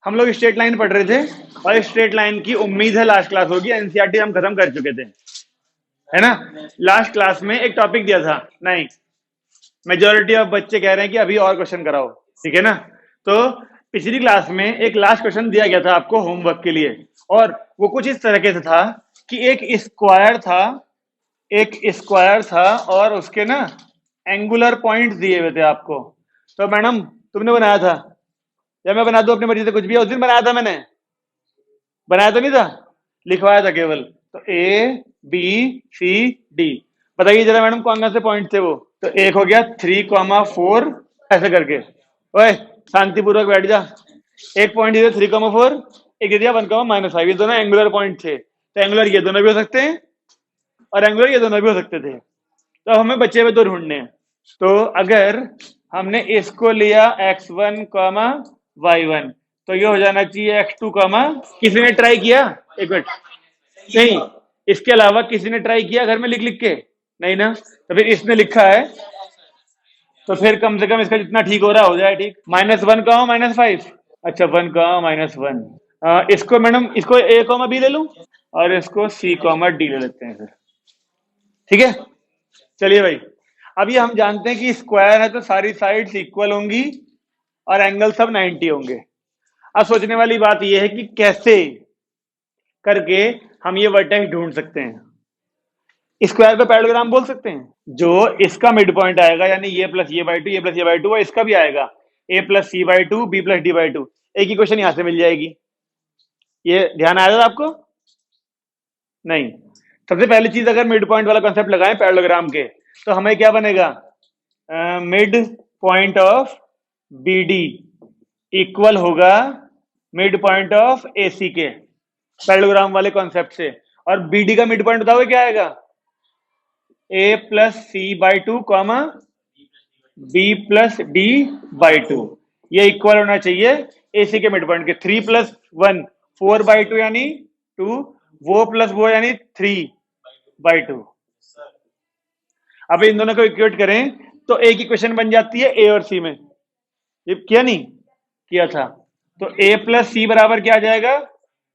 हम लोग straight line पढ़ रहे थे और स्ट्रेट लाइन की उम्मीद है लास्ट क्लास होगी, एनसीईआरटी हम खत्म कर चुके थे, है ना। लास्ट क्लास में एक टॉपिक दिया था, नहीं मेजोरिटी ऑफ बच्चे कह रहे हैं कि अभी और क्वेश्चन कराओ, ठीक है ना। तो पिछली क्लास में एक लास्ट क्वेश्चन दिया गया था आपको होमवर्क के लिए, और वो कुछ इस तरीके से था कि एक स्क्वायर था और उसके ना एंगुलर पॉइंट्स दिए हुए थे आपको। तो मैडम तुमने बनाया था या मैं बना दूं अपनी मर्जी से कुछ भी? उस दिन बनाया था मैंने, बनाया तो नहीं था, लिखवाया था केवल। तो ए बी सी डी, बताइए जरा मैडम कौन कौन से पॉइंट थे वो? तो एक हो गया 3,4 ऐसे करके। ओए शांतिपूर्वक बैठ जा। एक पॉइंट दिया 3,4, एक दे दिया 1,-5। ये दोनों एंगुलर पॉइंट थे। तो एंगुलर ये दोनों भी हो सकते हैं और एंगुलर ये दोनों भी हो सकते थे। तो हमें बचे हुए दो ढूंढने हैं। तो अगर हमने इसको लिया x1, y1, तो ये हो जाना चाहिए x2, किसी ने ट्राई किया? एक मिनट, नहीं, इसके अलावा किसी ने ट्राई किया घर में लिख लिख के? नहीं ना। तो फिर इसने लिखा है, तो फिर कम से कम इसका जितना ठीक हो रहा हो जाए ठीक। -1, -5। अच्छा 1, -1। इसको मैडम, इसको a, b ले लूं और इसको c, d ले लेते हैं फिर, ठीक है। चलिए भाई, अब ये हम जानते हैं कि स्क्वायर है तो सारी साइड्स इक्वल होंगी और एंगल सब 90 होंगे। अब सोचने वाली बात यह है कि कैसे करके हम ये वर्टेक्स ढूंढ सकते हैं। स्क्वायर पे पैरेललोग्राम बोल सकते हैं। जो इसका मिड पॉइंट आएगा, यानी ये प्लस ये बाई टू, ये प्लस ये बाई टू, और इसका भी आएगा a plus C by two, B plus D by two. एक ही क्वेश्चन यहां से मिल जाएगी। ये ध्यान आया था आपको? नहीं। सबसे पहली चीज, अगर मिड पॉइंट वाला कॉन्सेप्ट लगाएं पैरेललोग्राम के, तो हमें क्या बनेगा? Mid point of B D equal होगा mid point of A C के, पैरेललोग्राम वाले कॉन्सेप्ट से। और बी डी का मिड पॉइंट बताओगे क्या आएगा? A plus C by two, B plus D by two. ये इक्वल होना चाहिए ए सी के मिड पॉइंट के। 3+1 4/2 यानी 2, वो प्लस वो यानी 3/2। अब इन दोनों को इक्वेट करें तो एक इक्वेशन बन जाती है ए और सी में। ये किया नहीं? किया था। तो a प्लस सी बराबर क्या आ जाएगा?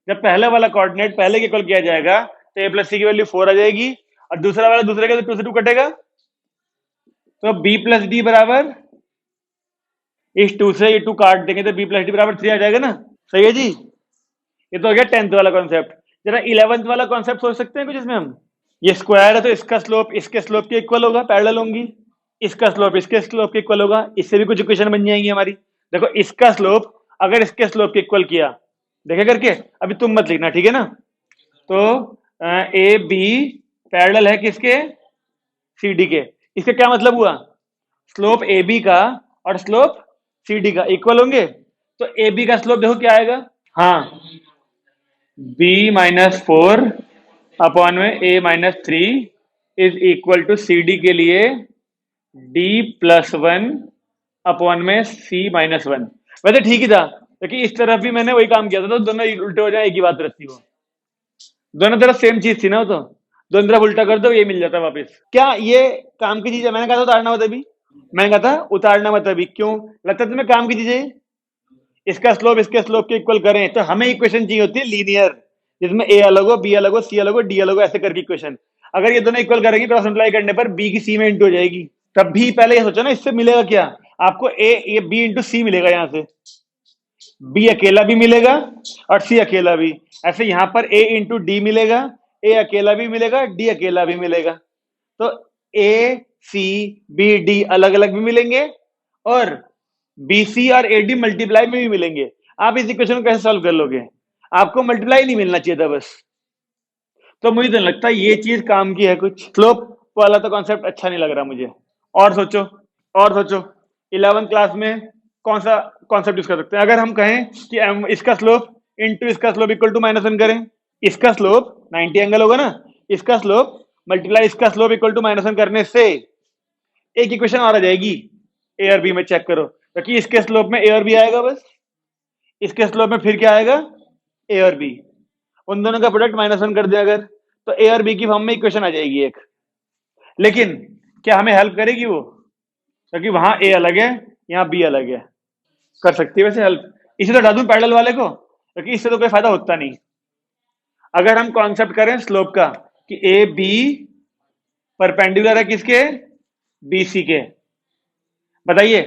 जब पहले वाला कोऑर्डिनेट पहले के इक्वल किया जाएगा तो a प्लस सी की वैल्यू 4 आ जाएगी, और दूसरा वाला दूसरे के, तो 2 से 2 कटेगा, तो b प्लस डी बराबर, इस 2 से ये 2 काट देंगे तो b प्लस डी बराबर 3 आ जाएगा ना। सही है जी। ये तो हो गया 10th वाला कॉन्सेप्ट। जरा 11th वाला कॉन्सेप्ट सोच सकते हैं कुछ इसमें हम? ये स्क्वायर है तो इसका स्लोप इसके स्लोप के इक्वल होगा, पैरेलल होंगी। इसका स्लोप इसके स्लोप के इक्वल होगा, इससे भी कुछ इक्वेशन बन जाएंगी हमारी। देखो इसका स्लोप अगर इसके स्लोप के इक्वल किया, देखे करके, अभी तुम मत लिखना, ठीक है ना। तो ए बी पैरेलल है किसके? सी डी के। इसका क्या मतलब हुआ? स्लोप ए बी का और स्लोप सी डी का इक्वल होंगे। तो ए बी का स्लोप देखो क्या आएगा? हाँ, b-4 अपॉन में a-3 is equal to C D के लिए d+1 अपॉन में c-1। वैसे ठीक ही था, क्योंकि इस तरफ भी मैंने वही काम किया था, तो दोनों उल्टे हो जाए एक ही बात रहती हो। दोनों तरफ सेम चीज थी ना, वो तो दोनों तरफ उल्टा कर दो ये मिल जाता वापस। क्या ये काम की चीज है? मैंने कहा था उतारना मत अभी, मैंने कहा था उतारना मत अभी। क्यों लगता है तुम्हें काम की चीज है? इसका स्लोप इसके स्लोप के इक्वल करें तो हमें इक्वेशन चाहिए होती है लीनियर, जिसमें ए अलग हो, बी अलग हो, सी अलग हो, डी अलग हो, ऐसे करके इक्वेशन। अगर ये दोनों इक्वल करेंगे क्रॉस मल्टीप्लाई करने पर बी की सी में इंटू हो जाएगी। तब भी पहले ये सोचो ना, इससे मिलेगा क्या आपको? ये बी इंटू सी मिलेगा, यहां से बी अकेला भी मिलेगा और सी अकेला भी। ऐसे यहां पर ए इंटू डी मिलेगा, ए अकेला भी मिलेगा, डी अकेला भी मिलेगा। तो ए सी बी डी अलग अलग भी मिलेंगे और बी सी और ए डी मल्टीप्लाई में भी मिलेंगे। आप इस इक्वेशन को कैसे सॉल्व कर लोगे? आपको मल्टीप्लाई नहीं मिलना चाहिए था बस। तो मुझे तो लगता है ये चीज काम की है कुछ। स्लोप वाला तो कॉन्सेप्ट अच्छा नहीं लग रहा मुझे। और सोचो, और सोचो 11th क्लास में कौन सा कॉन्सेप्ट यूज कर सकते हैं? अगर हम कहें कि इसका स्लोप इंटू इसका स्लोप इक्वल टू -1 करें, इसका स्लोप 90 एंगल होगा ना, इसका स्लोप मल्टीप्लाई इसका स्लोप इक्वल टू -1 करने से एक इक्वेशन और आ जाएगी ए और बी में। चेक करो, क्योंकि इसके स्लोप में ए और बी आएगा बस, इसके स्लोप में फिर क्या आएगा? ए और बी। उन दोनों का प्रोडक्ट -1 कर दे अगर, तो ए और बी की फॉर्म में इक्वेशन आ जाएगी एक। लेकिन क्या हमें हेल्प करेगी वो? क्योंकि वहां ए अलग है, यहाँ बी अलग है। कर सकती है वैसे हेल्प। इसे तो हटा दूं पैरेलल वाले को, क्योंकि इससे तो कोई फायदा होता नहीं। अगर हम कॉन्सेप्ट करें स्लोप का कि ए बी परपेंडिकुलर है किसके, बी सी के, बताइए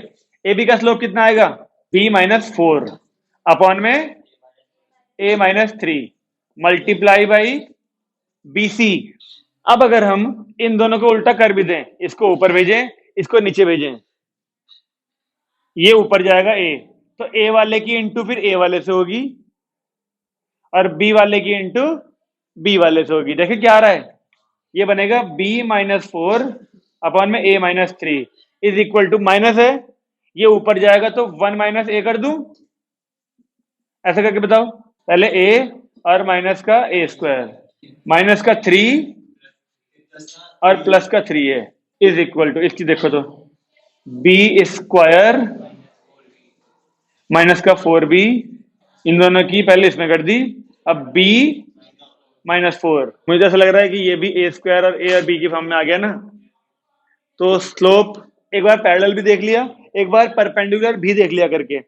ए बी का स्लोप कितना आएगा, बी माइनस 4 अपॉन में A minus 3 multiply by B C. अब अगर हम इन दोनों को उल्टा कर भी दें, इसको ऊपर भेजें इसको नीचे भेजें, ये ऊपर जाएगा ए, तो ए वाले की इंटू फिर ए वाले से होगी और बी वाले की इंटू बी वाले से होगी। देखिए क्या आ रहा है, ये बनेगा b माइनस 4 अपॉन में a minus 3 is equal to, minus है ये ऊपर जाएगा तो 1 माइनस a कर दूं, ऐसा करके बताओ, पहले a और माइनस का a स्क्वायर माइनस का 3 और प्लस का 3 है इज इक्वल टू, इसकी देखो तो b स्क्वायर माइनस का 4b, इन दोनों की पहले इसमें कर दी, अब b माइनस 4, मुझे ऐसा लग रहा है कि ये भी ए स्क्वायर और ए और बी की फॉर्म में आ गया ना। तो स्लोप एक बार पैरेलल भी देख लिया, एक बार परपेंडिकुलर भी देख लिया करके,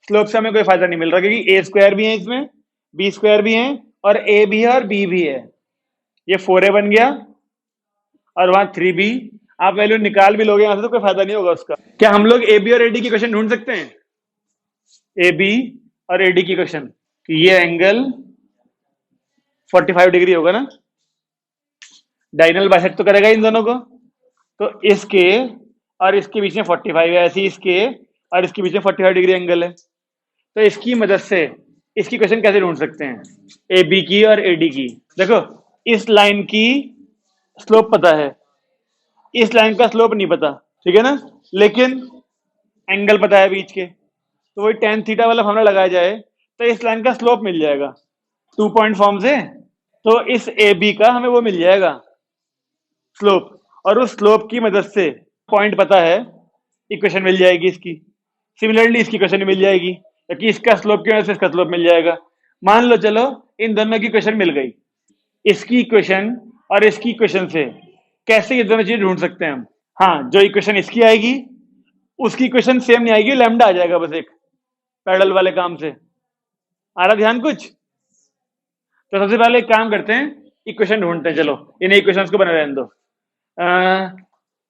स्लोप से हमें कोई फायदा नहीं मिल रहा क्योंकि ए स्क्वायर भी है इसमें, बी स्क्वायर भी है और ए भी है और बी भी है, ये 4a बन गया और वहां 3b, आप वैल्यू निकाल भी लोगे यहां से तो कोई फायदा नहीं होगा उसका। क्या हम लोग ए बी और एडी की क्वेश्चन ढूंढ सकते हैं, ए बी और एडी की क्वेश्चन, कि ये एंगल 45 डिग्री होगा ना, डायगोनल बाइसेक्ट तो करेगा इन दोनों को, तो इसके और इसके बीच में 45 है, ऐसे ही इसके और इसके बीच में 45 डिग्री एंगल है, तो इसकी मदद से इसकी क्वेश्चन कैसे ढूंढ सकते हैं, ए बी की और ए डी की। देखो इस लाइन की स्लोप पता है, इस लाइन का स्लोप नहीं पता, ठीक है ना, लेकिन एंगल पता है बीच के, तो वही tan थीटा वाला फॉर्मूला लगाया जाए तो इस लाइन का स्लोप मिल जाएगा 2 पॉइंट फॉर्म से, तो इस ए बी का हमें वो मिल जाएगा स्लोप, और उस स्लोप की मदद से पॉइंट पता है, इक्वेशन मिल जाएगी इसकी, सिमिलरली इसकी क्वेश्चन मिल जाएगी क्योंकि इसका स्लोप की वजह से इसका स्लोप मिल जाएगा। मान लो चलो इन दोनों की क्वेश्चन मिल गई, इसकी इक्वेशन और इसकी इक्वेशन से कैसे ये दोनों चीज ढूंढ सकते हैं हम, हाँ जो इक्वेशन इसकी आएगी उसकी इक्वेशन सेम नहीं आएगी, लैम्डा आ जाएगा बस एक, पैरेलल वाले काम से आ रहा ध्यान कुछ। तो सबसे पहले एक काम करते हैं, इक्वेशन ढूंढते हैं, चलो इन्हें इक्वेशंस को बना रहने दो।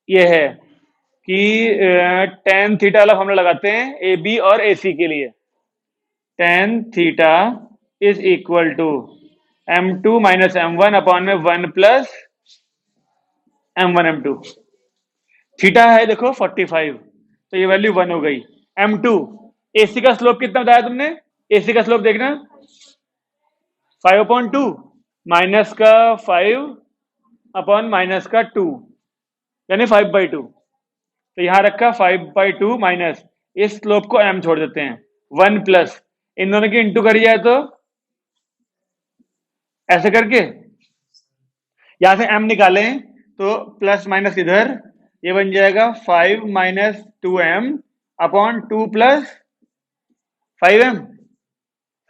ये है कि tan थीटा वाला फॉर्मूला लगाते हैं ए बी और ए सी के लिए, tan theta is equal to m2 minus m1 upon में 1 प्लस m1 m2, थीटा है देखो 45 तो ये वैल्यू 1 हो गई, m2 AC का स्लोप कितना बताया तुमने, AC का स्लोप देखना 5/2 माइनस का 5 अपॉन माइनस का 2 यानी 5/2, तो यहां रखा 5/2 माइनस, इस स्लोप को m छोड़ देते हैं 1 प्लस, इन दोनों की इंटू करी जाए तो ऐसे करके यहां से m निकालें तो प्लस माइनस इधर, ये बन जाएगा 5 minus 2m upon 2 plus 5m,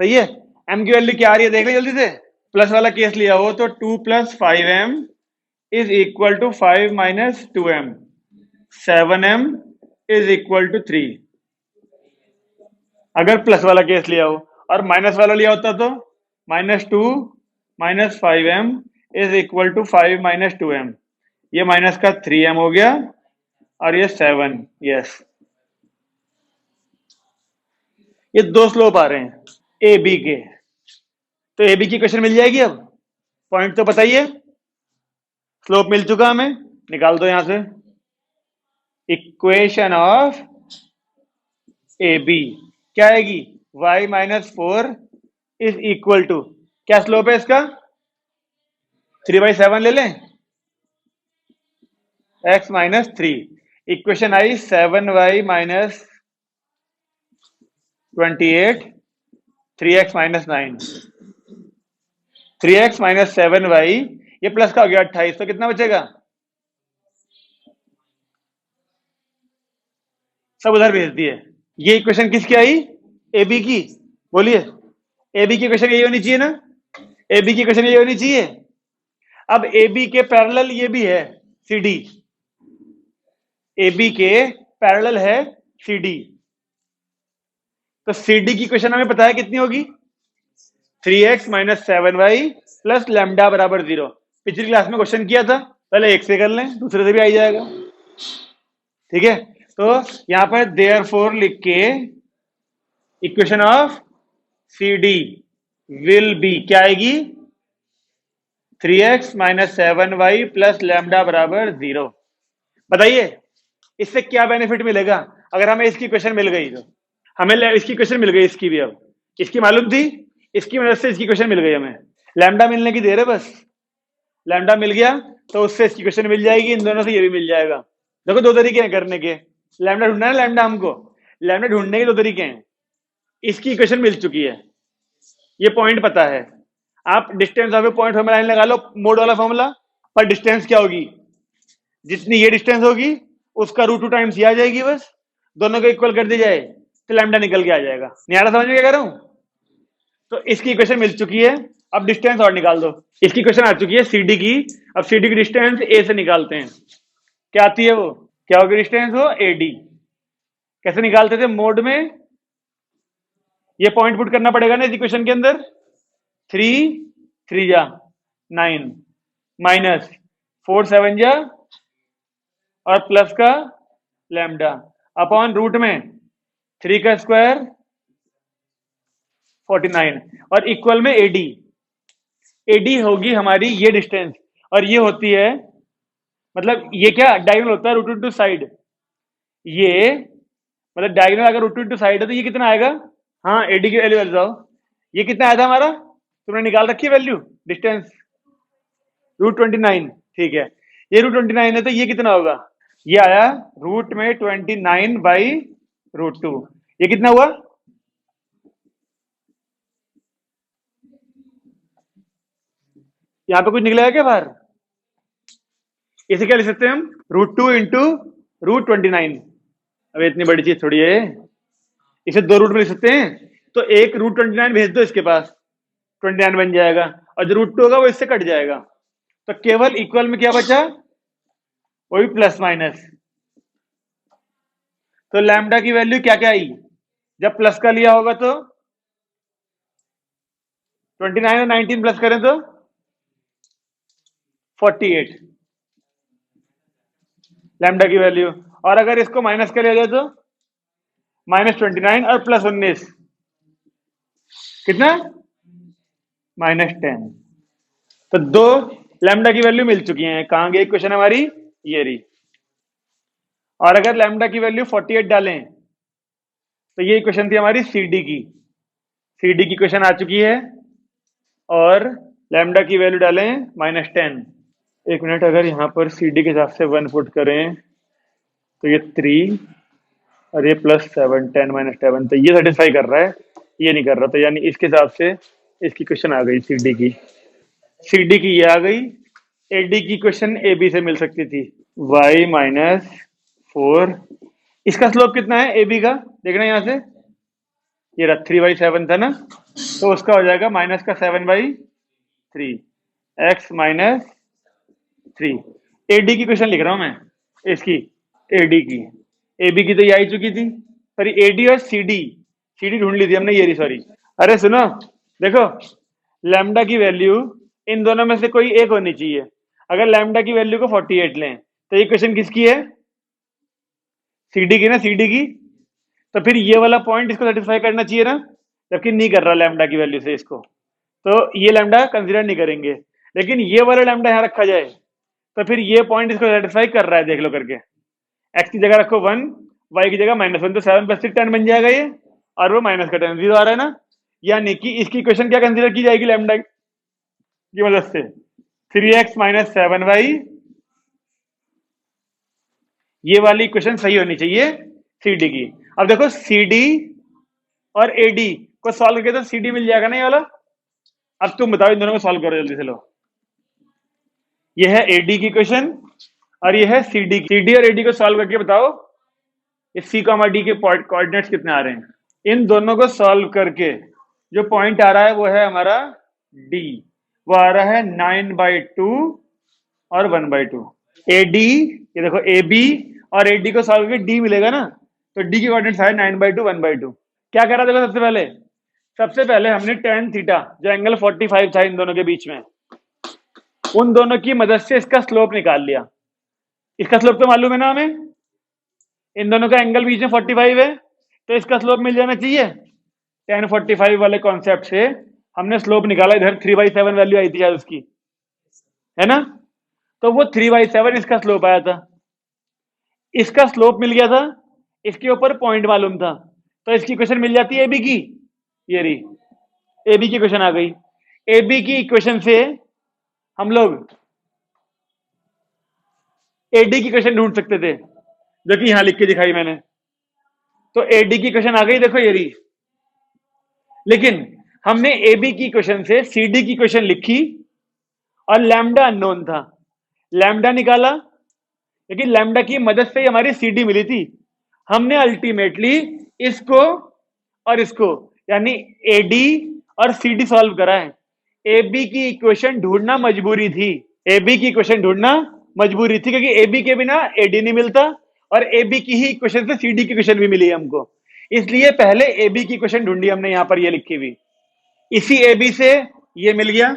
सही है। m की वैल्यू क्या आ रही है देख ले जल्दी से, प्लस वाला केस लिया हो तो 2 plus 5m is equal to 5 minus 2m, 7m is equal to 3, अगर प्लस वाला केस लिया हो, और माइनस वाला लिया होता तो -2 minus 5m is equal to 5 minus 2m, ये माइनस का 3m हो गया और ये 7, यस, ये दो स्लोप आ रहे हैं ए बी के, तो ए बी की क्वेश्चन मिल जाएगी। अब पॉइंट तो बताइए, स्लोप मिल चुका हमें, निकाल दो यहां से इक्वेशन ऑफ ए बी, क्या आएगी y minus 4 is equal to, क्या स्लोप है इसका 3/7 ले लें, x माइनस 3, इक्वेशन आई 7y minus 28 3x minus 9, 3x minus 7y, ये प्लस का हो गया 28, तो कितना बचेगा, सब उधर भेज दिए। ये इक्वेशन किसकी आई, ए बी की, बोलिए ए बी की इक्वेशन यही होनी चाहिए ना, ए बी की इक्वेशन यही होनी चाहिए। अब ए बी के पैरेलल ये भी है सी डी, ए बी के पैरेलल है सी डी, तो सी डी की इक्वेशन हमें पता है कितनी होगी, 3x minus 7y plus lambda बराबर 0। पिछली क्लास में क्वेश्चन किया था, पहले एक से कर लें, दूसरे से भी आ जाएगा। ठीक है, तो यहां पर देयरफॉर लिख के equation of C D will be क्या आएगी, 3x minus 7y plus lambda बराबर 0। बताइए इससे क्या बेनिफिट मिलेगा अगर हमें इसकी इक्वेशन मिल गई तो। हमें इसकी इक्वेशन मिल गई, इसकी भी, अब इसकी मालूम थी, इसकी मदद से इसकी इक्वेशन मिल गई हमें। लैम्डा मिलने की देर है बस, लैम्डा मिल गया तो उससे इसकी इक्वेशन मिल जाएगी, इन दोनों से ये भी मिल जाएगा। देखो दो तरीके हैं करने के, लैम्डा ढूंढना है ना, लैम्डा हमको, लैम्डा ढूंढने के दो तरीके हैं। इसकी इक्वेशन मिल चुकी है, ये पॉइंट पता है, आप distance of A point formula लगा लो, मोड वाला फॉर्मूला। पर डिस्टेंस क्या होगी, जितनी ये डिस्टेंस होगी उसका √2 टाइम्स ये आ जाएगी, बस दोनों को इक्वल कर दी जाए तो लैम्डा निकल के आ जाएगा। नहीं आ रहा समझ में क्या कह रहा हूं? तो इसकी इक्वेशन मिल चुकी है, अब डिस्टेंस और निकाल दो। इसकी इक्वेशन आ चुकी है सीडी की, अब सीडी की डिस्टेंस ए से निकालते हैं, क्या आती है वो, क्या होगी डिस्टेंस, हो एडी। कैसे निकालते थे, मोड में ये पॉइंट पुट करना पड़ेगा ना इस इक्वेशन के अंदर, 3 3 जा 9 माइनस 4 7 जा और प्लस का लैम्डा अपॉन रूट में 3 का स्क्वायर 49 और इक्वल में एडी। एडी होगी हमारी ये डिस्टेंस और ये होती है, मतलब ये क्या डायगोनल होता है, रूट टू साइड, ये मतलब डायगोनल अगर रूट टू साइड है तो ये कितना आएगा। हाँ एडी की वैल्यू जाओ, ये कितना आया था हमारा, तुमने निकाल रखी है वैल्यू डिस्टेंस, √29। ठीक है, ये √29 है तो ये कितना होगा, ये आया रूट में 29 बाई √2। ये कितना हुआ, यहां पे कुछ निकलेगा क्या बाहर, इसे क्या लिख सकते हैं हम, √2 इंटू √29। अब इतनी बड़ी चीज थोड़ी है, इसे दो रूट में लिख सकते हैं, तो एक √29 भेज दो इसके पास, 29 बन जाएगा और जो √2 होगा वो इससे कट जाएगा, तो केवल इक्वल में क्या बचा, वही प्लस माइनस। तो लैम्डा की वैल्यू क्या क्या आई, जब प्लस का लिया होगा तो 29 और 19 प्लस करें तो 48 लैम्डा की वैल्यू, और अगर इसको माइनस कर लिया जाए तो -29 और प्लस 19 कितना, -10। तो दो लैम्डा की वैल्यू मिल चुकी है, कहां गई क्वेश्चन हमारी, ये रही। और अगर लैम्डा की वैल्यू 48 डालें तो ये इक्वेशन थी हमारी सीडी की, सीडी की इक्वेशन आ चुकी है, और लैम्डा की वैल्यू डालें -10। एक मिनट, अगर यहाँ पर सीडी के हिसाब से 1 पुट करें तो ये 3 और ये +7 10 - 7, तो ये सेटिस्फाई कर रहा है, ये नहीं कर रहा, तो यानी इसके हिसाब से इसकी क्वेश्चन आ गई सीडी की, सीडी की ये आ गई। एडी की क्वेश्चन ए बी से मिल सकती थी, y-4, इसका स्लोप कितना है ए बी का, देखना यहां से, ये रहा 3/7 था ना, तो उसका हो जाएगा माइनस का 7/3 x -3। एडी की क्वेश्चन लिख रहा हूं मैं, इसकी एडी की, एबी की तो ये आई चुकी थी, सॉरी एडी और सीडी, सीडी ढूंढ ली थी हमने, ये सॉरी। अरे सुनो, देखो लैम्डा की वैल्यू इन दोनों में से कोई एक होनी चाहिए, अगर लैम्डा की वैल्यू को 48 लें तो ये क्वेश्चन किसकी है, सीडी की ना, सीडी की, तो फिर ये वाला पॉइंट इसको सेटिस्फाई करना चाहिए ना, जबकि नहीं कर रहा लैम्डा की वैल्यू से इसको, तो ये लैम्डा कंसीडर नहीं करेंगे, लेकिन ये वाला लैम्डा यहाँ रखा जाए तो फिर ये पॉइंट इसको सेटिस्फाई कर रहा है, देख लो करके। एक्स की जगह रखो 1, वाई की जगह -1, तो 7 + 6 10 बन जाएगा ये, और वो माइनस का 10 0 आ रहा है ना, यानी कि इसकी इक्वेशन क्या कंसीडर की जाएगी लैम्डा की मदद से, 3x - 7y, ये वाली इक्वेशन सही होनी चाहिए सीडी की। अब देखो सीडी और एडी को सॉल्व करके तो सीडी मिल जाएगा ना ये वाला, अब तुम बताओ इन दोनों को सॉल्व करो जल्दी से, लो ये है एडी की इक्वेशन और ये है सीडी की, सीडी और एडी को सॉल्व करके बताओ इस सी कॉमा डी के कोऑर्डिनेट्स कितने आ रहे हैं। इन दोनों को सॉल्व करके जो पॉइंट आ रहा है वो है हमारा डी, वो आ रहा है 9/2 और 1/2। एडी, ये देखो ए बी और एडी को सॉल्व करके डी मिलेगा ना, तो डी के कोऑर्डिनेट्स आए 9/2 1/2। क्या करा देखो, सबसे पहले हमने tan थीटा जो एंगल 45 था इन दोनों के बीच में, उन दोनों की मदद से इसका स्लोप निकाल लिया। इसका स्लोप तो मालूम है ना हमें, इन दोनों का एंगल बीच में 45 है, तो इसका स्लोप मिल जाना चाहिए। tan 45 वाले कॉन्सेप्ट से हमने स्लोप निकाला, इधर 3/7 वैल्यू आई थी यार उसकी, है ना, तो वो 3/7 इसका स्लोप आया था। इसका स्लोप मिल गया था, इसके ऊपर पॉइंट मालूम था, तो इसकी इक्वेशन मिल जाती है एबी की, ये रही एबी की इक्वेशन आ गई। एबी की इक्वेशन से हम लोग एडी की इक्वेशन ढूंढ सकते थे, जो कि यहां लिख के दिखाई मैंने। तो एडी की इक्वेशन आ गई, देखो ये रही। लेकिन हमने एबी की इक्वेशन से सीडी की इक्वेशन लिखी और लैम्डा अननोन था, लैम्डा निकाला, लेकिन लैम्डा की मदद से हमारी सीडी मिली थी। हमने अल्टीमेटली इसको और इसको यानी एडी और सीडी सॉल्व करा है। एबी की इक्वेशन ढूंढना मजबूरी थी, एबी की इक्वेशन ढूंढना मजबूरी थी, क्योंकि एबी के बिना एडी नहीं मिलता, और एबी की ही इक्वेशन से सीडी की इक्वेशन भी मिली हमको। इसलिए पहले एबी की इक्वेशन ढूंढी हमने, यहां पर ये लिखी हुई। इसी एबी से ये मिल गया,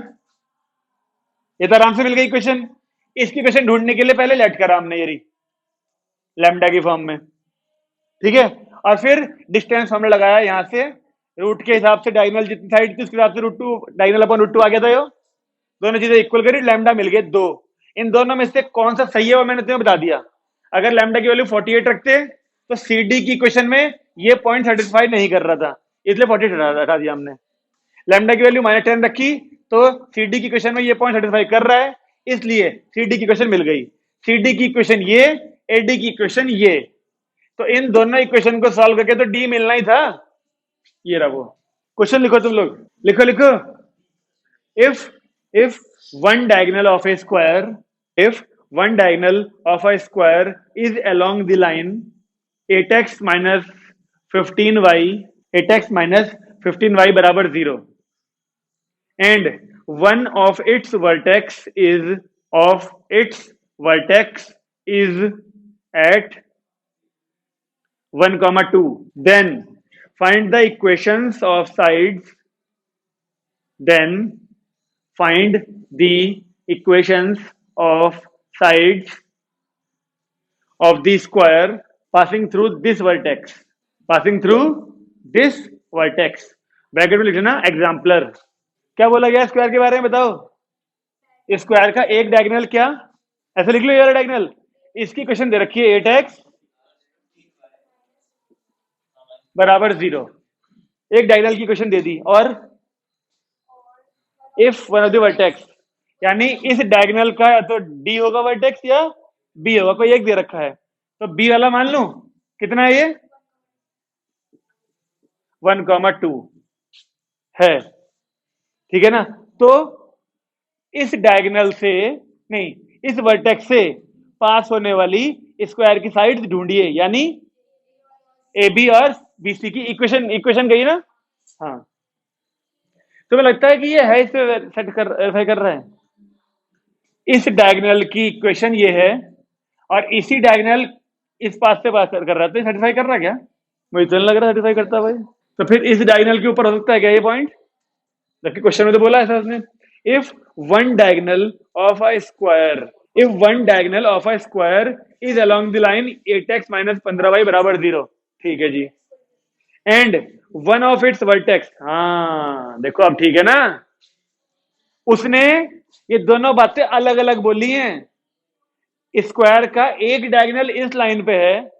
ये तो आराम से मिल गई इक्वेशन। इसकी इक्वेशन ढूंढने के लिए पहले लेट करा हमने, ये लैम्डा की फॉर्म में, ठीक है। और फिर डिस्टेंस हमने लगाया यहां से, रूट के हिसाब से डायगोनल जितनी साइड थी उसके हिसाब से √2, डायगोनल अपॉन √2 आ गया था। यो दोनों चीजें इक्वल करी, लैम्डा मिल गए 2। इन दोनों में से कौन सा सही है वो मैंने तुम्हें बता दिया। अगर लैम्डा की वैल्यू 48 रखते तो सीडी की इक्वेशन में ये पॉइंट सेटिस्फाई नहीं कर रहा था, इसलिए 48 हटा दिया हमने। लैम्डा की वैल्यू -10 रखी तो सीडी की इक्वेशन में ये पॉइंट सेटिस्फाई कर रहा है, इसलिए सीडी की इक्वेशन मिल गई। सीडी की इक्वेशन ये, एडी की इक्वेशन ये, तो इन दोनों इक्वेशन को सॉल्व करके तो डी मिलना ही था। ये रहा वो क्वेश्चन, लिखो तुम लोग, लिखो। If one diagonal of A square, if one diagonal of a square is along the line 8x minus 15y बराबर 0 and one of its vertex is at 1,2, then find the equations of sides, of sides of the square passing through this vertex, bracket में लिखना exemplar. क्या बोला गया square के बारे में बताओ। स्क्वायर का एक डायगोनल, क्या ऐसे लिख लो, ये वाला डायगोनल, इसकी क्वेश्चन दे रखी है 8x बराबर 0, एक डायगोनल की क्वेश्चन दे दी, और if one of the vertex, यानी इस डायगोनल का या तो डी होगा वर्टेक्स या बी होगा, कोई एक दे रखा है, तो बी वाला मान लूं कितना है, ये 1,2 है, ठीक है ना। तो इस डायगोनल से नहीं, इस वर्टेक्स से पास होने वाली स्क्वायर की साइड ढूंढिए, यानी ए बी और बी सी की इक्वेशन गई ना। हाँ, तुम्हें लगता है कि ये है, इस पे सेट कर रहा है। इस डायगोनल की इक्वेशन ये है, और इसी डायगोनल इस पास से पास कर रहा है, तो सेटिस्फाई कर रहा है क्या, मुझे तो नहीं लग रहा सेटिस्फाई करता भाई। तो फिर इस डायगोनल के ऊपर हो सकता है क्या ये पॉइंट, जबकि क्वेश्चन में तो बोला है उसने, if one diagonal of a square is along the line 8x - 15y बराबर 0, ठीक है ji, and one of its vertex, हाँ देखो अब ठीक है ना, उसने ये दोनों बातें अलग अलग बोली हैं। स्क्वायर का एक डायगोनल इस लाइन पे है,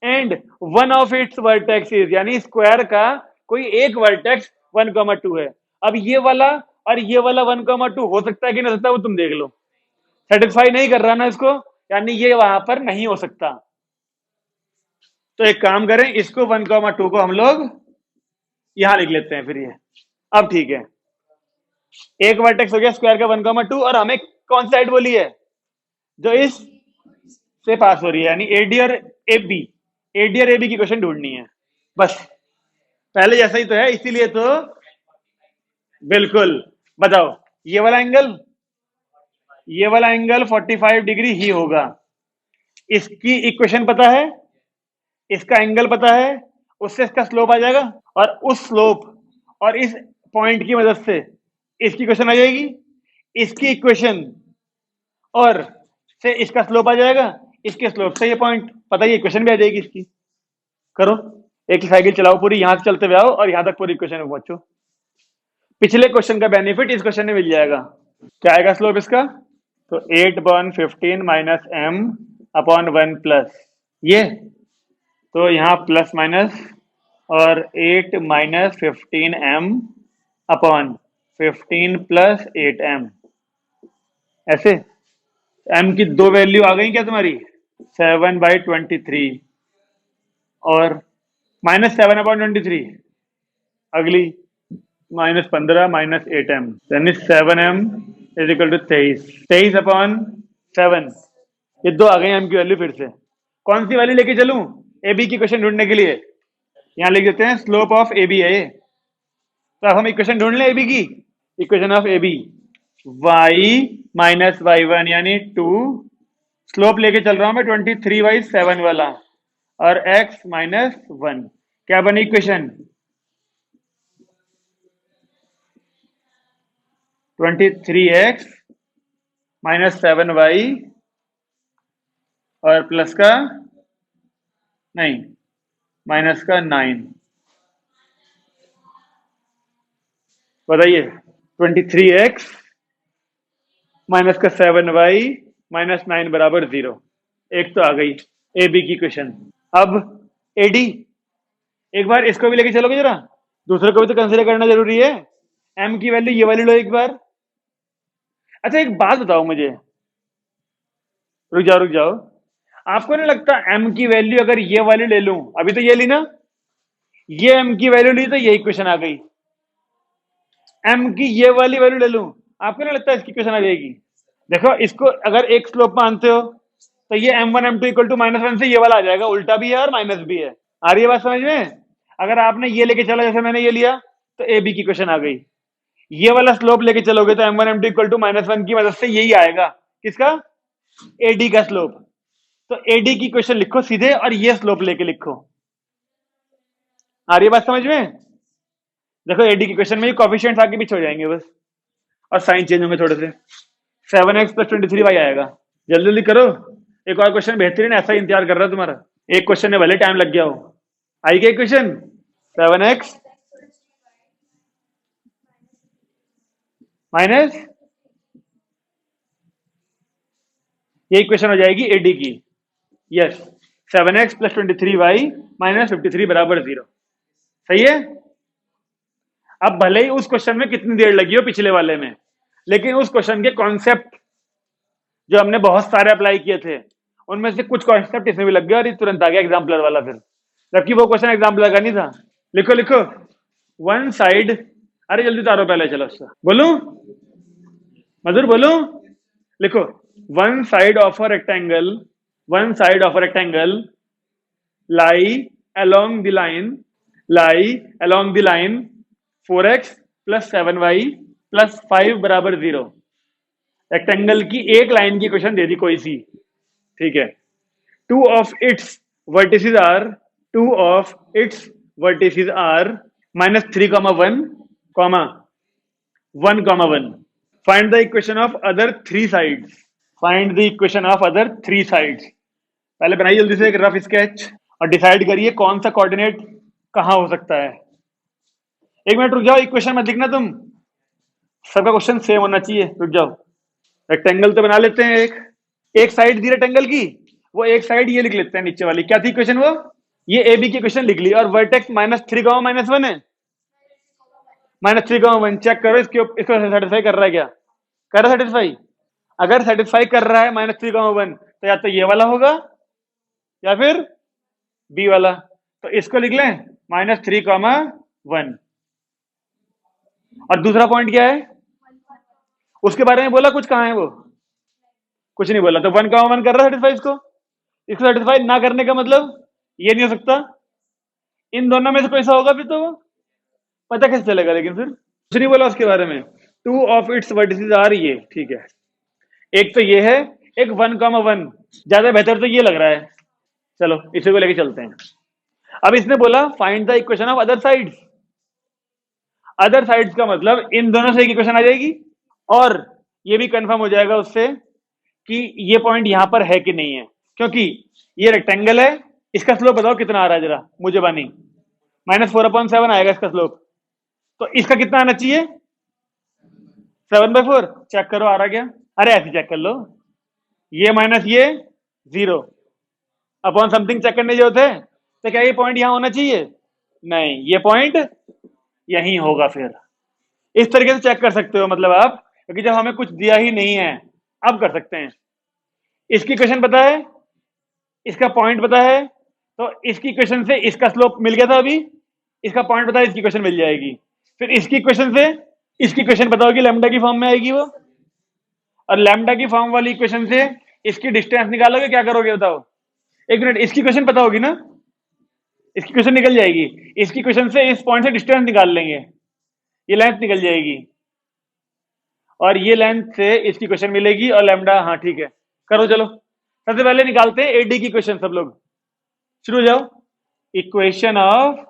and one of its vertex is, यानी स्क्वायर का कोई एक वर्टेक्स 1,2 है। अब ये वाला और ये वाला 1,2 हो सकता है कि नहीं हो सकता, वो तुम देख लो। सेटिस्फाई नहीं कर रहा ना इसको, यानी ये वहां पर नहीं हो सकता। तो एक काम करें, इसको 1,2 को हम लोग यहां लिख लेते हैं, फिर ये अब ठीक है, एक वर्टेक्स हो गया स्क्वायर का 1,2, और हमें कौन साइड बोली है, जो इस से पास हो रही है, यानी एडी और एबी की क्वेश्चन ढूंढनी है। बस पहले जैसा ही तो है, इसीलिए तो बिल्कुल। बताओ, ये वाला एंगल 45 डिग्री ही होगा। इसकी इक्वेशन पता है, इसका एंगल पता है, उससे इसका स्लोप आ जाएगा, और उस स्लोप और इस पॉइंट की मदद से इसकी इक्वेशन आ जाएगी, इसकी इक्वेशन और से इसका स्लोप आ जाएगा, इसके स्लोप से ये पॉइंट, पता है इक्वेशन भी आ जाएगी इसकी। करो, एक साइकिल चलाओ पूरी, यहां से चलते हुए आओ और यहां तक पूरी इक्वेशन में पहुंचो। पिछले क्वेश्चन का बेनिफिट इस क्वेश्चन में मिल जाएगा। क्या आएगा स्लोप इसका? तो 8/15 माइनस m अपॉन 1 प्लस ये, तो यहाँ प्लस माइनस और 8 minus 15m upon 15 plus 8m, ऐसे m की दो वैल्यू आ गई क्या तुम्हारी? 7/23 और -7/23, अगली -15 माइनस 8m, यानी 7m is equal to 23 upon 7। ये दो आ गई m की वैल्यू। फिर से कौन सी वैल्यू लेके चलूं ए बी की क्वेश्चन ढूंढने के लिए? यहां लिख देते हैं स्लोप ऑफ ए बी है ये। तो अब हम इक्वेशन ढूंढ लें ए बी की। Equation of A B y minus y1 यानी 2, स्लोप लेके चल रहा हूं मैं 23/7 वाला, और x माइनस 1। क्या बनी इक्वेशन? 23x माइनस 7y और प्लस का नहीं, माइनस का 9। बताइए, 23x माइनस का 7y माइनस 9 बराबर 0। एक तो आ गई ए बी की क्वेश्चन। अब एडी, एक बार इसको भी लेके चलोगे जरा, दूसरे को भी तो कंसीडर करना जरूरी है। m की वैल्यू ये वाली लो एक बार। अच्छा एक बात बताओ मुझे, रुक जाओ, आपको नहीं लगता m की वैल्यू अगर ये वाली ले लूं, अभी तो ये ली ना, ये m की वैल्यू ली तो ये इक्वेशन आ गई, m की ये वाली वैल्यू ले लूं, आपको नहीं लगता इसकी इक्वेशन आ जाएगी? देखो इसको अगर एक स्लोप मानते हो तो ये m1 m2 इक्वल टू -1 से ये वाला आ जाएगा, उल्टा भी है और माइनस भी है। आ रही है बात समझ में? अगर आपने ये लेके चला जैसे मैंने ये लिया, तो ए बी की क्वेश्चन आ गई। ये वाला स्लोप लेके चलोगे तो m1 m2 इक्वल टू -1 की मदद से यही आएगा, किसका? एडी का स्लोप। तो एडी की क्वेश्चन लिखो सीधे और ये स्लोप लेके लिखो। आ रही है बात समझ में? देखो एडी की क्वेश्चन में कोफिशिएंट्स आगे पीछे हो जाएंगे बस, और साइन चेंज होंगे थोड़े से। 7x + 23y आएगा। जल्दी जल्दी करो, एक और क्वेश्चन बेहतरीन ऐसा ही इंतजार कर रहा है तुम्हारा। एक क्वेश्चन में भले टाइम लग गया हो। आई क्या क्वेश्चन? 7x माइनस, ये क्वेश्चन हो जाएगी एडी की। यस, 7x + 23y माइनस 53 बराबर 0। सही है। अब भले ही उस क्वेश्चन में कितनी देर लगी हो पिछले वाले में, लेकिन उस क्वेश्चन के कॉन्सेप्ट जो हमने बहुत सारे अप्लाई किए थे, उनमें से कुछ कॉन्सेप्ट इसमें भी लग गया और ये तुरंत आ गया एग्जाम्पलर वाला। फिर जबकि वो क्वेश्चन एग्जाम्पलर का नहीं था। लिखो लिखो, वन साइड, अरे जल्दी उतारो पहले, चलो उसका बोलूं, मधुर बोलूं, लिखो, one side of a rectangle, one side of a rectangle lie along the line, lie along the line 4x + 7y + 5 बराबर 0। रेक्टेंगल की एक लाइन की क्वेश्चन दे दी कोई सी, ठीक है। Two of its vertices are, two of its vertices are -3, 1, 1, 1। Find the equation of other 3 sides, find the equation of other 3 sides. पहले बनाइए जल्दी से एक रफ स्केच और डिसाइड करिए कौन सा कोऑर्डिनेट कहां हो सकता है। एक मिनट रुक जाओ, इक्वेशन मत लिखना तुम, सबका क्वेश्चन सेम होना चाहिए। रुक जाओ, रेक्टेंगल तो बना लेते हैं। एक साइड दी रेक्टेंगल की, वो एक साइड ये लिख लेते हैं नीचे वाली। क्या थी क्वेश्चन? वो ये ए बी की क्वेश्चन लिख ली, और वर्टेक्स -3, -1 है, -3, 1। चेक करो इसको सेटिस्फाई कर रहा है क्या? कर रहा है सेटिस्फाई? अगर सेटिस्फाई कर रहा है -3, 1, तो या तो ये वाला होगा या फिर बी वाला। तो इसको लिख लें -3, 1। और दूसरा पॉइंट क्या है? उसके बारे में बोला कुछ? कहां है वो? कुछ नहीं बोला। तो 1, 1 कर रहा है सेटिस्फाई इसको। इसको सेटिस्फाई ना करने का मतलब ये नहीं हो सकता, इन दोनों में से कोई सा होगा फिर तो वो पता कैसे चलेगा? लेकिन फिर कुछ नहीं बोला उसके बारे में। Two of its vertices are, ये ठीक है। एक तो ये है, एक 1, 1। ज्यादा बेहतर तो ये लग रहा है। चलो इसी को लेके चलते हैं। अब इसने बोला find the equation of other sides. Other sides का मतलब इन दोनों से एक इक्वेशन आ जाएगी, और ये भी कंफर्म हो जाएगा उससे कि ये पॉइंट यहां पर है कि नहीं है, क्योंकि ये रेक्टेंगल है। इसका स्लोप बताओ कितना आ रहा है जरा मुझे बानी। -4/7 आएगा इसका स्लोप। तो इसका कितना आना चाहिए? 7/4। चेक करो आ रहा क्या? अरे ऐसे चेक कर लो, ये माइनस ये 0 अपॉन समथिंग चेक करने जो होते हैं। तो क्या ये पॉइंट यहां होना चाहिए? नहीं, ये पॉइंट यहीं होगा। फिर इस तरीके से चेक कर सकते हो मतलब आप, क्योंकि जब हमें कुछ दिया ही नहीं है अब कर सकते हैं। इसकी क्वेश्चन पता है, इसका पॉइंट पता है, तो इसकी क्वेश्चन से इसका स्लोप मिल गया था अभी, इसका पॉइंट पता है, इसकी क्वेश्चन मिल जाएगी। फिर इसकी क्वेश्चन से इसकी क्वेश्चन पता होगी, लैम्डा की फॉर्म में आएगी वो, और लैम्डा की फॉर्म वाली इक्वेशन से इसकी डिस्टेंस निकालोगे, क्या करोगे बताओ? एक मिनट, इसकी क्वेश्चन पता होगी ना, इसकी क्वेश्चन निकल जाएगी। इसकी क्वेश्चन से इस पॉइंट से डिस्टेंस निकाल लेंगे, ये लेंथ निकल जाएगी, और ये लेंथ से इसकी क्वेश्चन मिलेगी, और लैम्डा, हाँ ठीक है, करो चलो। सबसे पहले निकालते हैं एडी की क्वेश्चन, सब लोग शुरू हो जाओ। Equation of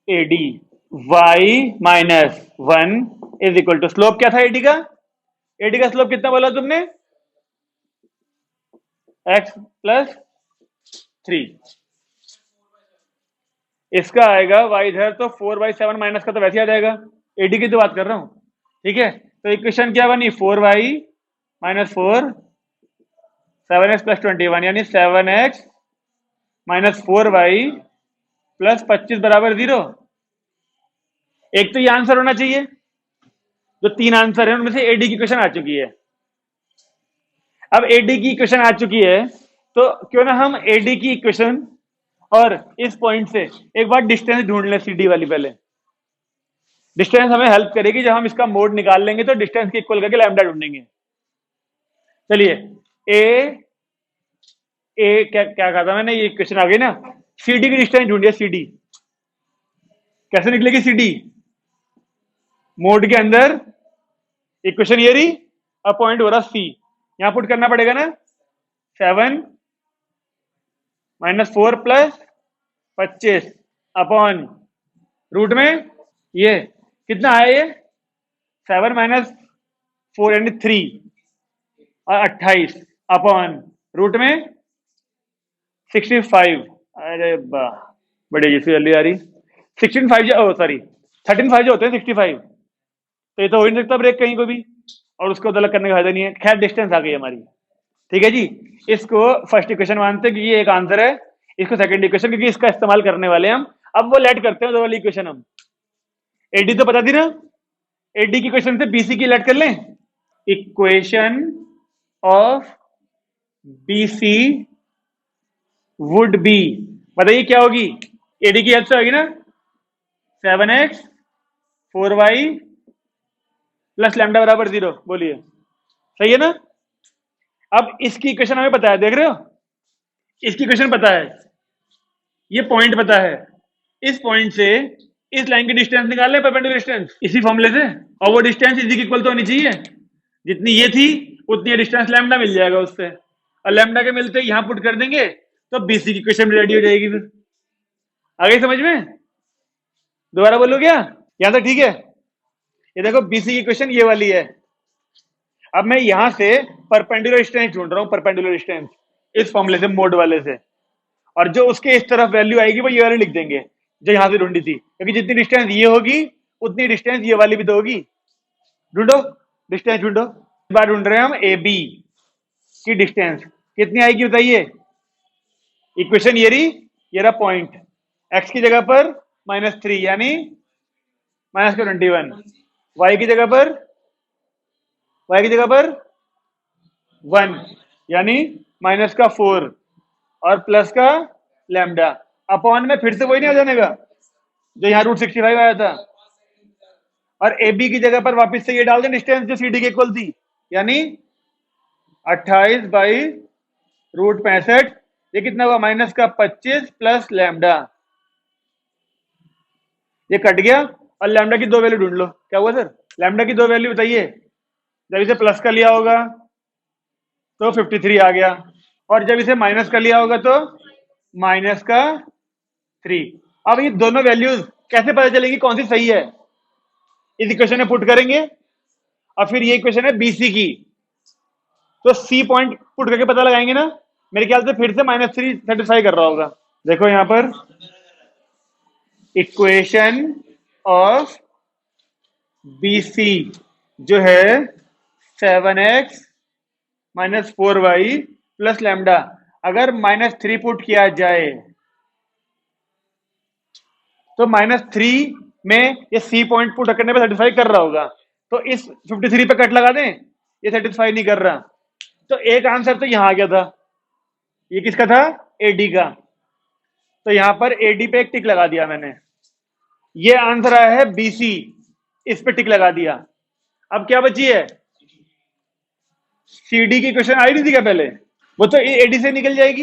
AD, y-1 is equal to, slope क्या था एडी का? एडी का स्लोप कितना बोला तुमने? x+3। इसका आएगा y इधर, तो 4/7 माइनस का तो वैसे ही आ जाएगा, एडी की तो बात कर रहा हूं, ठीक है। तो इक्वेशन क्या बनी? 4y-4 7x+21, यानी 7x-4y + 25 = 0। एक तो ये आंसर होना चाहिए, जो 3 आंसर है उनमें से एडी की क्वेश्चन आ चुकी है। अब एडी की क्वेश्चन आ चुकी है, तो क्यों ना हम एडी की इक्वेशन और इस पॉइंट से एक बार डिस्टेंस ढूंढ लें, सीडी वाली। पहले डिस्टेंस हमें हेल्प करेगी, जब हम इसका मोड निकाल लेंगे तो डिस्टेंस के इक्वल करके लैम्डा ढूंढेंगे। चलिए, ए ए क्या क्या कहा था मैंने, ये क्वेश्चन आ गई ना। सीडी की डिस्टेंस ढूंढिए, सीडी कैसे निकलेगी? सीडी मोड के अंदर इक्वेशन ये रही, अब पॉइंट हो रहा सी, यहां पुट करना पड़ेगा ना। 7-4 + 25 अपॉन रूट में ये कितना है, ये 7-4 यानी 3 और 28 अपॉन रूट में 65। अरे वाह, बड़ी जी जल्दी आ रही। 16 5 जो, सॉरी 13 5 जो होते हैं 65, तो ये तो हो ही नहीं सकता ब्रेक कहीं को भी, और उसको अलग करने का फायदा नहीं है। खैर डिस्टेंस आ गई हमारी, ठीक है जी। इसको फर्स्ट इक्वेशन मानते हैं कि ये एक आंसर है, इसको सेकंड इक्वेशन, क्योंकि इसका इस्तेमाल करने वाले हम। अब वो लेट करते हैं दो वाली इक्वेशन हम। एडी तो बता दी ना, एडी की क्वेश्चन से बीसी की लेट कर लें। Equation of BC would be, बताइए क्या होगी? एडी की हेल्प से होगी ना, 7x-4y + लैम्डा = 0। बोलिए सही है ना? अब इसकी इक्वेशन हमें पता है, देख रहे हो, इसकी इक्वेशन पता है, ये पॉइंट पता है, इस पॉइंट से इस लाइन की डिस्टेंस निकाल ले, परपेंडिकुलर डिस्टेंस, इसी फॉर्मूले से। और वो डिस्टेंस इसी इक्वल तो होनी चाहिए, जितनी ये थी उतनी डिस्टेंस लैम्डा मिल जाएगा उससे, और लैम्डा के मिलते यहां पुट कर देंगे तो बीसी की क्वेश्चन रेडी हो जाएगी। फिर आ गई समझ में? दोबारा बोलो क्या? यहां तक ठीक है? ये देखो बीसी की क्वेश्चन ये वाली है। अब मैं यहां से परपेंडिकुलर डिस्टेंस ढूंढ रहा हूं, परपेंडिकुलर डिस्टेंस इस फॉर्मूले से, मोड वाले से, और जो उसके इस तरफ वैल्यू आएगी वो ये वाली लिख देंगे जो यहां से ढूंढी थी, क्योंकि जितनी डिस्टेंस ये होगी उतनी डिस्टेंस ये वाली भी तो होगी। ढूंढो डिस्टेंस, ढूंढो। इस बार ढूंढ रहे हैं हम ए बी की डिस्टेंस, कितनी आएगी बताइए? इक्वेशन ये रही, ये रहा पॉइंट, एक्स की जगह पर -3 यानी -21, वाई की जगह पर 1 यानी -4 और प्लस का लैम्डा, अपॉन में फिर से वही नहीं आ जाने का जो यहाँ √65 आया था, और ए बी की जगह पर वापस से ये डाल दें डिस्टेंस जो सी डी के इक्वल थी, यानी 28/√65। ये कितना हुआ? -25 प्लस लैम्डा, ये कट गया, और लैम्डा की दो वैल्यू ढूंढ लो। क्या हुआ सर? लैम्डा की दो वैल्यू बताइए। जब इसे प्लस का लिया होगा तो 53 आ गया, और जब इसे माइनस का लिया होगा तो माइनस का 3। अब ये दोनों वैल्यूज कैसे पता चलेंगी कौन सी सही है? इस इक्वेशन में पुट करेंगे और फिर ये इक्वेशन है BC की, तो C पॉइंट पुट करके पता लगाएंगे ना। मेरे ख्याल से फिर से -3 सेटिस्फाई कर रहा होगा। देखो यहां पर इक्वेशन ऑफ BC जो है 7x - 4y प्लस लैम्डा, अगर -3 पुट किया जाए तो -3 में ये C पॉइंट पुट करने पे सेटिस्फाई कर रहा होगा, तो इस 53 पे कट लगा दें, ये सेटिस्फाई नहीं कर रहा। तो एक आंसर तो यहां आ गया था, ये किसका था? AD का। तो यहां पर AD पे एक टिक लगा दिया मैंने। ये आंसर आया है BC, इस पे टिक लगा दिया। अब क्या बची है? CD की इक्वेशन आई नहीं थी क्या पहले? वो तो AD से निकल जाएगी।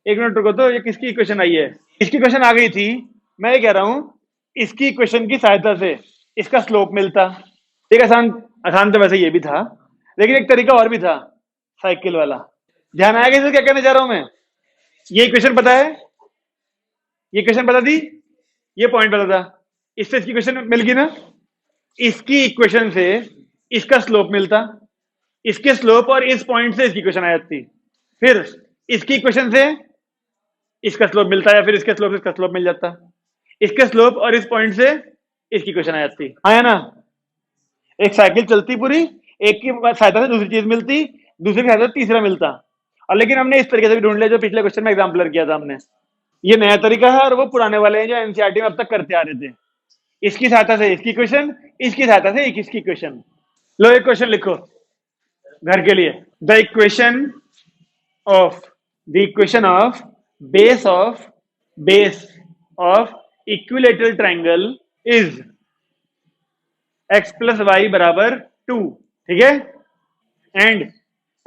एक मिनट रुको, तो ये किसकी इक्वेशन आई है? इसकी इक्वेशन आ गई थी। मैं ये कह रहा हूं इसकी इक्वेशन की सहायता से इसका स्लोप मिलता। एक आसान आसान तो वैसे ये भी था, लेकिन एक तरीका और भी था, साइकिल वाला। ध्यान आया कि क्या कहने जा रहा हूं मैं? ये इक्वेशन पता है, ये इक्वेशन पता थी, ये पॉइंट पता था, इससे इसकी इक्वेशन मिल गई ना। इसकी इक्वेशन से इसका स्लोप मिलता, इसके स्लोप और इस पॉइंट से इसकी इक्वेशन आ जाती, फिर इसकी इक्वेशन से इसका स्लोप मिलता, या फिर इसके स्लोप से इसका स्लोप मिल जाता, इसके स्लोप और इस पॉइंट से इसकी इक्वेशन आ जाती। आया ना? एक साइकिल चलती पूरी, एक की सहायता से दूसरी चीज मिलती, दूसरी की सहायता से तीसरा मिलता। और लेकिन हमने इस तरीके से भी ढूंढ लिया जो पिछले क्वेश्चन में एग्जाम्पलर किया था हमने। ये नया तरीका है और वो पुराने वाले हैं जो एनसीईआरटी में अब तक करते आ रहे थे। इसकी सहायता से इसकी इक्वेशन, इसकी सहायता से इसकी इक्वेशन। लो एक क्वेश्चन लिखो घर के लिए। The equation of base of equilateral triangle is x plus Y बराबर 2, ठीक है, एंड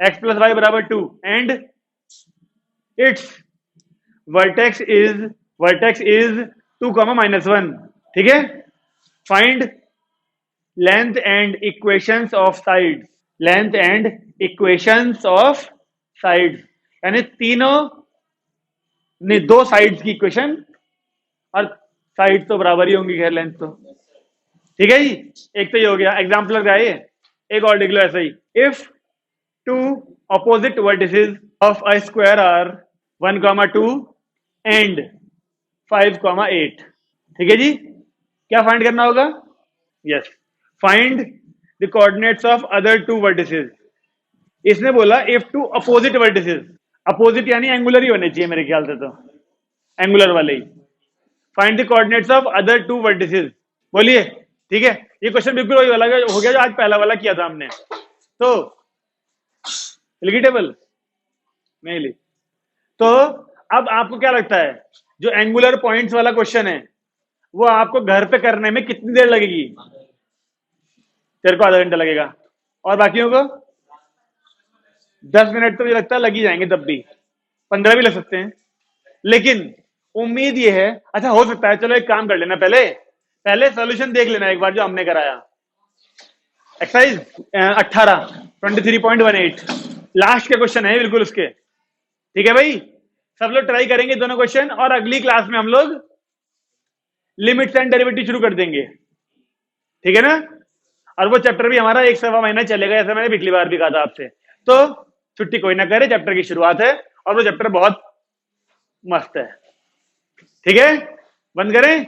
x प्लस वाई बराबर 2 एंड इट्स वर्टेक्स इज 2, -1, ठीक है। Find length and equations of side, length and equations of side, यानी तीनों ने दो साइड्स की इक्वेशन, और साइड तो बराबर ही होंगी खैर लेंथ तो, ठीक है जी। एक तो ये हो गया एग्जाम्पल का। ये एक और लिख लो ऐसा ही। If two opposite vertices of a square are 1, 2 and 5, 8, ठीक है जी। क्या फाइंड करना होगा? Yes, find the coordinates of other 2 vertices. इसने बोला if two opposite vertices, opposite यानी एंगुलर ही होने चाहिए मेरे ख्याल से, तो एंगुलर वाले ही। Find the coordinates of other 2 vertices. बोलिए, ठीक है। ये क्वेश्चन बिल्कुल वही वाला हो गया जो आज पहला वाला किया था हमने। तो लिखी टेबल नहीं ली। तो अब आपको क्या लगता है जो एंगुलर पॉइंट्स वाला क्वेश्चन है वो आपको घर पे करने में कितनी देर लगेगी? तेरे को आधा घंटा लगेगा और बाकियों को 10 मिनट तो मुझे लगता है लग ही जाएंगे, तब भी 15 भी लग सकते हैं। लेकिन उम्मीद ये है, अच्छा हो सकता है, चलो एक काम कर लेना, पहले सॉल्यूशन देख लेना एक बार जो हमने कराया। एक्सरसाइज 18 23.18 लास्ट के क्वेश्चन है बिल्कुल उसके, ठीक है भाई। सब लोग ट्राई करेंगे दोनों क्वेश्चन, और अगली क्लास में हम लोग लिमिट्स एंड डेरिवेटिव शुरू कर देंगे, ठीक है ना। और वो चैप्टर भी हमारा 1 सवा महीना चलेगा, ऐसा मैंने पिछली बार भी कहा था आपसे। तो छुट्टी कोई ना करे, चैप्टर की शुरुआत है और वो चैप्टर बहुत मस्त है, ठीक है। बंद करें।